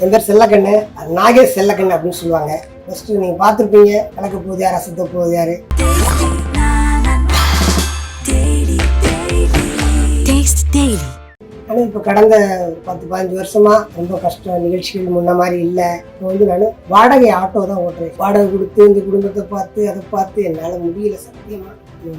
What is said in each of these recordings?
என் பேர் செல்லக்கண்ணு, நாகேஷ் செல்லக்கண்ணு அப்படின்னு சொல்லுவாங்க. ஃபர்ஸ்ட் நீங்க பார்த்துருப்பீங்க, கலக்க போகுது யார், அசத்த போகுது யாரு. ஆனால் இப்போ கடந்த 10-15 வருஷமா ரொம்ப கஷ்டம், நிகழ்ச்சிகள் முன்ன மாதிரி இல்லை. இப்போ வந்து நான் வாடகை ஆட்டோ தான் ஓட்டுறேன். வாடகை கொடுத்து இந்த குடும்பத்தை பார்த்து அதை பார்த்து என்னால் முடியல சத்தியமா.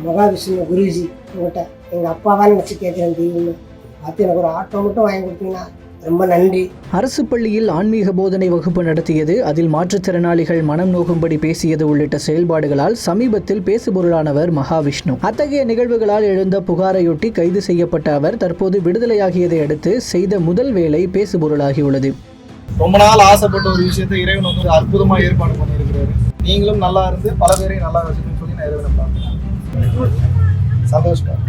மகாவிஷ்ணு குருஜி உங்கள்கிட்ட எங்கள் அப்பாவா நினச்சி கேட்குறேன், தெய்வம்னு பார்த்து எனக்கு ஒரு ஆட்டோ மட்டும் வாங்கி கொடுத்தீங்கன்னா ரொம்ப நன்றி. அரசு பள்ளியில் ஆன்மீக போதனை வகுப்பு நடத்தியது, அதில் மாற்றுத்திறனாளிகள் மனம் நோகும்படி பேசியது உள்ளிட்ட செயல்பாடுகளால் சமீபத்தில் பேசுபொருளானவர் மகாவிஷ்ணு. அத்தகைய நிகழ்வுகளால் எழுந்த புகாரையொட்டி கைது செய்யப்பட்ட அவர் தற்போது விடுதலையாகியதை அடுத்து செய்த முதல் வேலை பேசுபொருளாகியுள்ளது. ரொம்ப நாள் ஆசைப்பட்ட ஒரு விஷயத்தை இறைவன் வந்து அற்புதமா ஏற்பாடு பண்ணியிருக்கிறாரு. நீங்களும் நல்லா இருந்து பல பேரையும் நல்லா வச்சுக்கணும்னு சொல்லி நான் இறைவனை பார்க்கிறேன். சந்தோஷமா.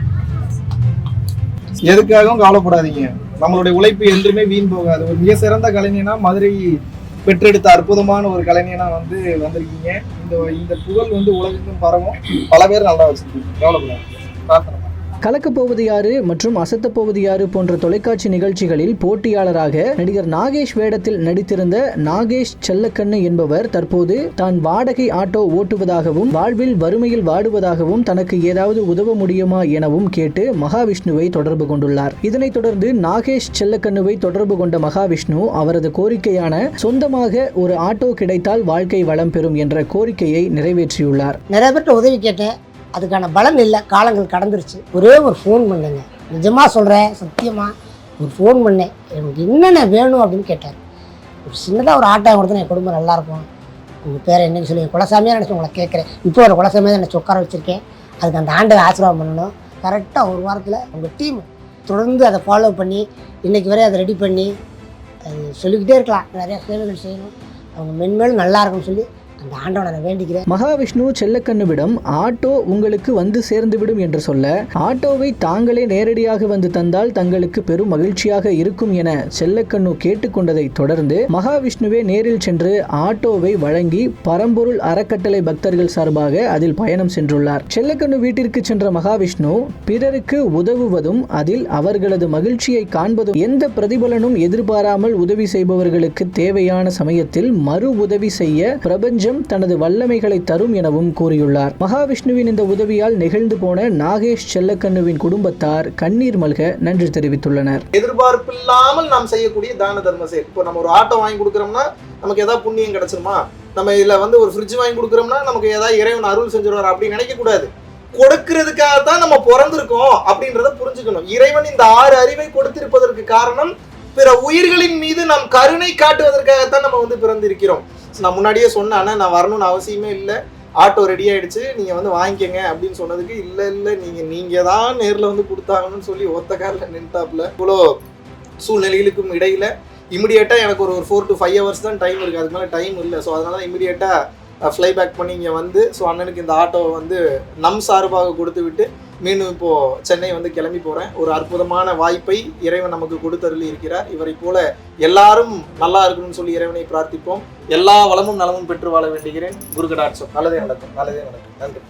எதுக்காகவும் கவலைப்படாதீங்க. நம்மளுடைய உழைப்பு என்றுமே வீண் போகாது. ஒரு மிக சிறந்த கலைஞனா மதுரை பெற்றெடுத்த அற்புதமான ஒரு கலைஞனா வந்து வந்திருக்கீங்க. இந்த புகழ் வந்து உலகெங்கும் பரவும். பல பேர் நல்லா வச்சிருக்கீங்க, கவலைப்படாது. பிரார்த்தனை. கலக்கப் போவது யாரு மற்றும் அசத்தப் போவது யாரு போன்ற தொலைக்காட்சி நிகழ்ச்சிகளில் போட்டியாளராக நடிகர் நாகேஷ் வேடத்தில் நடித்திருந்த நாகேஷ் செல்லக்கண்ணு என்பவர் தற்போது தான் வாடகை ஆட்டோ ஓட்டுவதாகவும் வாழ்வில் வறுமையில் வாடுவதாகவும் தனக்கு ஏதாவது உதவ முடியுமா எனவும் கேட்டு மகாவிஷ்ணுவை தொடர்பு கொண்டுள்ளார். இதனைத் தொடர்ந்து நாகேஷ் செல்லக்கண்ணுவை தொடர்பு கொண்ட மகாவிஷ்ணு அவரது கோரிக்கையான சொந்தமாக ஒரு ஆட்டோ கிடைத்தால் வாழ்க்கை வளம் பெறும் என்ற கோரிக்கையை நிறைவேற்றியுள்ளார். நிறைய பேர்கிட்ட உதவி கேட்டேன், அதுக்கான பலன் இல்லை, காலங்கள் கடந்துருச்சு. ஒரே ஒரு ஃபோன் பண்ணுங்க, நிஜமாக சொல்கிறேன், சத்தியமாக ஒரு ஃபோன் பண்ணேன், எனக்கு என்னென்ன வேணும் அப்படின்னு கேட்டார். ஒரு சின்னதாக ஒரு ஆட்டோ கொடுத்தா என் குடும்பம் நல்லாயிருக்கும், உங்கள் பேரை என்னன்னு சொல்லி குலசாமியாக நினச்சி உங்களை கேட்குறேன். இப்போ ஒரு குலசாமியாக நினச்சி உட்கார வச்சுருக்கேன். அதுக்கு அந்த ஆண்டை ஆசீர்வாதம் பண்ணணும். கரெக்டாக ஒரு வாரத்தில் உங்கள் டீம் தொடர்ந்து அதை ஃபாலோ பண்ணி இன்றைக்கி வரை அதை ரெடி பண்ணி அது சொல்லிக்கிட்டே இருக்கலாம். நிறையா சேவைகள் செய்யணும், அவங்க மென்மேலும் நல்லா இருக்கும்னு சொல்லி அந்த ஆண்டவனை நான் வேண்டிக்கிறேன். மகாவிஷ்ணு செல்லக்கண்ணுவிடம் ஆட்டோ உங்களுக்கு வந்து சேர்ந்துவிடும் என்று சொல்ல, ஆட்டோவை தாங்களே நேரடியாக வந்து தந்தால் தங்களுக்கு பெரும் மகிழ்ச்சியாக இருக்கும் என செல்லக்கண்ணு கேட்டுக்கொண்டதை தொடர்ந்து மகாவிஷ்ணுவே நேரில் சென்று ஆட்டோவை வழங்கி பரம்பொருள் அறக்கட்டளை பக்தர்கள் சார்பாக அதில் பயணம் சென்றுள்ளார். செல்லக்கண்ணு வீட்டிற்கு சென்ற மகாவிஷ்ணு பிறருக்கு உதவுவதும் அதில் அவர்களது மகிழ்ச்சியை காண்பதும், எந்த பிரதிபலனும் எதிர்பாராமல் உதவி செய்பவர்களுக்கு தேவையான சமயத்தில் மறு உதவி செய்ய பிரபஞ்சம் தனது வல்லமைகளை தரும் எனவும் கூறியுள்ளார். மகாவிஷ்ணுவின் இந்த உதவியால் நெகிழ்ந்து போன நாகேஷ் செல்லக்கண்ணுவின் குடும்பத்தார் கண்ணீர் மல்க நன்றி தெரிவித்துள்ளனர். எதிர்பார்ப்பு இல்லாமல் நாம் செய்யக்கூடிய தான தர்ம செயல். இப்போ நம்ம ஒரு ஆட்டோ வாங்கி கொடுக்குறோம்னா நமக்கு ஏதாவது புண்ணியம் கிடைச்சிருமா, நம்ம இதுல வந்து ஒரு ஃப்ரிட்ஜ் வாங்கி கொடுக்குறோம்னா நமக்கு ஏதாவது இறைவன் அருள் செஞ்சிருவார் அப்படின்னு நினைக்க கூடாது. கொடுக்கிறதுக்காக தான் நம்ம பிறந்திருக்கோம் அப்படின்றத புரிஞ்சுக்கணும். இறைவன் இந்த 6 அறிவை கொடுத்திருப்பதற்கு காரணம் பிற உயிர்களின் மீது நாம் கருணை காட்டுவதற்காகத்தான் நம்ம வந்து பிறந்திருக்கிறோம். நான் முன்னாடியே சொன்னேன், நான் வரணும்னு அவசியமே இல்லை, ஆட்டோ ரெடி ஆயிடுச்சு, நீங்க வந்து வாங்கிக்கங்க அப்படின்னு சொன்னதுக்கு இல்லை நீங்க தான் நேரில் வந்து கொடுத்தாங்கன்னு சொல்லி ஒத்த காலில் நின்றாப்புல. இவ்வளோ சூழ்நிலைகளுக்கும் இடையில இமிடியேட்டா எனக்கு ஒரு 4 to 5 hours தான் டைம் இருக்கு, அதுக்கு மேலே டைம் இல்லை. ஸோ அதனால இமிடியேட்டா ஃப்ளை பேக் பண்ணி இங்கே வந்து ஸோ அண்ணனுக்கு இந்த ஆட்டோவை வந்து நம் சார்பாக கொடுத்து விட்டு மீண்டும் இப்போது சென்னை வந்து கிளம்பி போகிறேன். ஒரு அற்புதமான வாய்ப்பை இறைவன் நமக்கு கொடுத்தருளி இருக்கிறார். இவரை போல எல்லாரும் நல்லா இருக்கணும்னு சொல்லி இறைவனை பிரார்த்திப்போம். எல்லா வளமும் நலமும் பெற்று வாழ வேண்டுகிறேன். குரு கடாட்சம். நல்லதே நடக்கும், நல்லதே நடக்கும். நன்றி.